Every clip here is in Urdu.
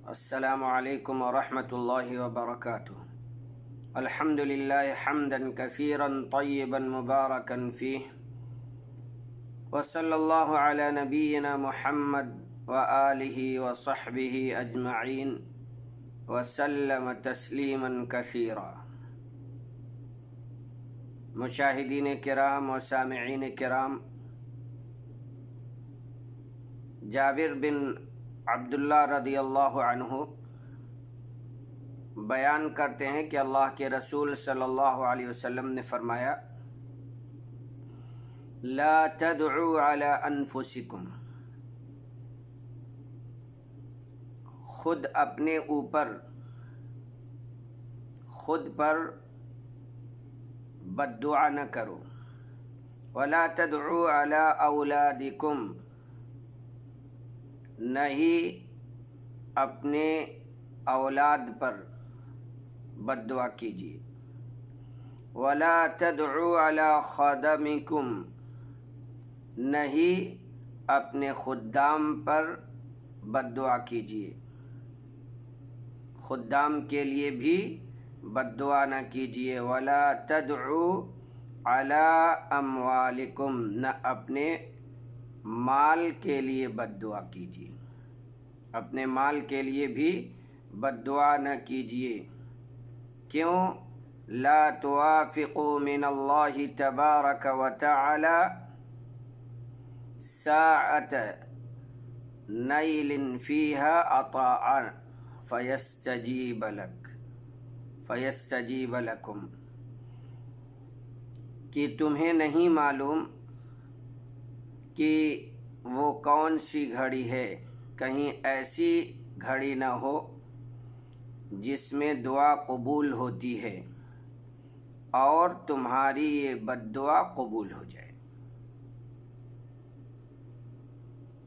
السلام علیکم ورحمۃ اللہ وبرکاتہ۔ الحمد للہ حمدا کثیرا طیبا مبارکا فیہ، وصلی اللہ علی نبینا محمد وآلہ وصحبہ اجمعین وسلم تسلیما کثیرا۔ مشاہدین کرام و سامعین کرام، جابر بن عبداللہ رضی اللہ عنہ بیان کرتے ہیں کہ اللہ کے رسول صلی اللہ علیہ وسلم نے فرمایا: لا تدعوا علی انفسکم، خود اپنے اوپر خود پر بد دعا نہ کرو، ولا تدعوا علی اولادکم، نہ ہی اپنے اولاد پر بد دعا کیجیے، ولا تدعوا علی خادمکم، نہ ہی اپنے خدام پر بد دعا کیجیے، خدام کے لیے بھی بد دعا نہ کیجیے، ولا تدعوا علی اموالکم، نہ اپنے مال کے لیے بد دعا کیجیے، اپنے مال کے لیے بھی بد دعا نہ کیجیے۔ کیوں؟ لا توافقوا من اللہ تبارک و تعالی ساعۃ نیل فیہا عطاء فیستجیب لکم، کہ تمہیں نہیں معلوم کہ وہ کون سی گھڑی ہے، کہیں ایسی گھڑی نہ ہو جس میں دعا قبول ہوتی ہے اور تمہاری یہ بد دعا قبول ہو جائے۔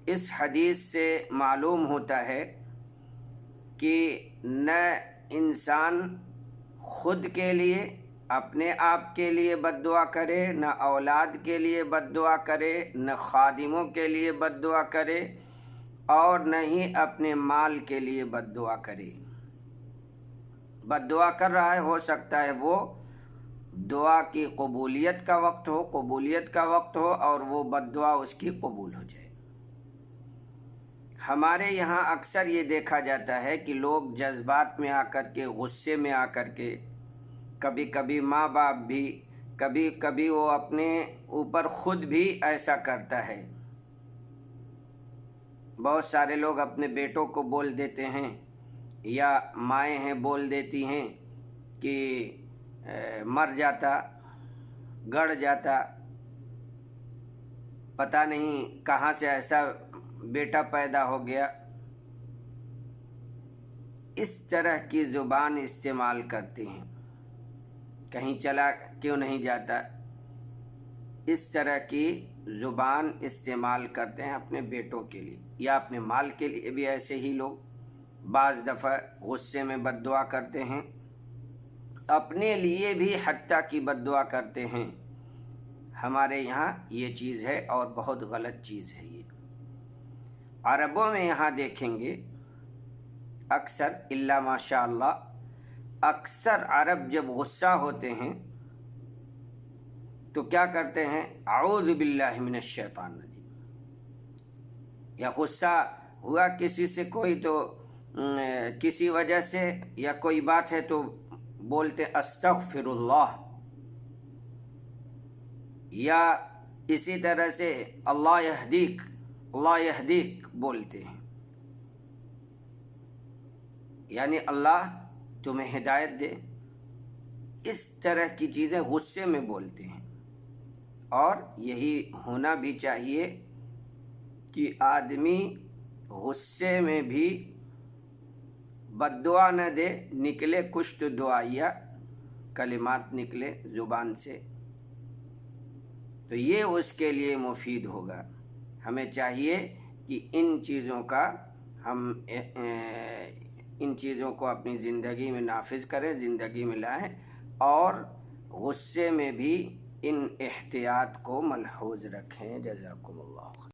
اس حدیث سے معلوم ہوتا ہے کہ نہ انسان خود کے لیے، اپنے آپ کے لیے بد دعا کرے، نہ اولاد کے لیے بد دعا کرے، نہ خادموں کے لیے بد دعا کرے، اور نہ ہی اپنے مال کے لیے بد دعا کرے۔ بد دعا کر رہا ہے، ہو سکتا ہے وہ دعا کی قبولیت کا وقت ہو اور وہ بد دعا اس کی قبول ہو جائے۔ ہمارے یہاں اکثر یہ دیکھا جاتا ہے کہ لوگ جذبات میں آ کر کے، غصے میں آ کر کے، کبھی کبھی ماں باپ بھی، کبھی کبھی وہ اپنے اوپر خود بھی ایسا کرتا ہے۔ بہت سارے لوگ اپنے بیٹوں کو بول دیتے ہیں، یا مائیں ہیں بول دیتی ہیں کہ مر جاتا، گڑ جاتا، پتہ نہیں کہاں سے ایسا بیٹا پیدا ہو گیا۔ اس طرح کی زبان استعمال کرتے ہیں، کہیں چلا کیوں نہیں جاتا، اس طرح کی زبان استعمال کرتے ہیں اپنے بیٹوں کے لیے یا اپنے مال کے لیے بھی۔ ایسے ہی لوگ بعض دفعہ غصے میں بد دعا کرتے ہیں، اپنے لیے بھی حتیٰ کی بد دعا کرتے ہیں۔ ہمارے یہاں یہ چیز ہے اور بہت غلط چیز ہے یہ۔ عربوں میں یہاں دیکھیں گے اکثر، الا ماشاء اللہ، اکثر عرب جب غصہ ہوتے ہیں تو کیا کرتے ہیں؟ اعوذ باللہ من الشیطان الرجیم، یا غصہ ہوا کسی سے کوئی تو کسی وجہ سے یا کوئی بات ہے تو بولتے استغفر اللہ، یا اسی طرح سے اللہ یہدیک، اللہ یہدیک بولتے ہیں، یعنی اللہ تمہیں ہدایت دے۔ اس طرح کی چیزیں غصے میں بولتے ہیں، اور یہی ہونا بھی چاہیے کہ آدمی غصے میں بھی بد دعا نہ دے، نکلے کچھ تو دعائیہ کلمات نکلے زبان سے تو یہ اس کے لیے مفید ہوگا۔ ہمیں چاہیے کہ ان چیزوں کو اپنی زندگی میں نافذ کریں، زندگی میں لائیں، اور غصے میں بھی ان احتیاط کو ملحوظ رکھیں۔ جزاکم اللہ۔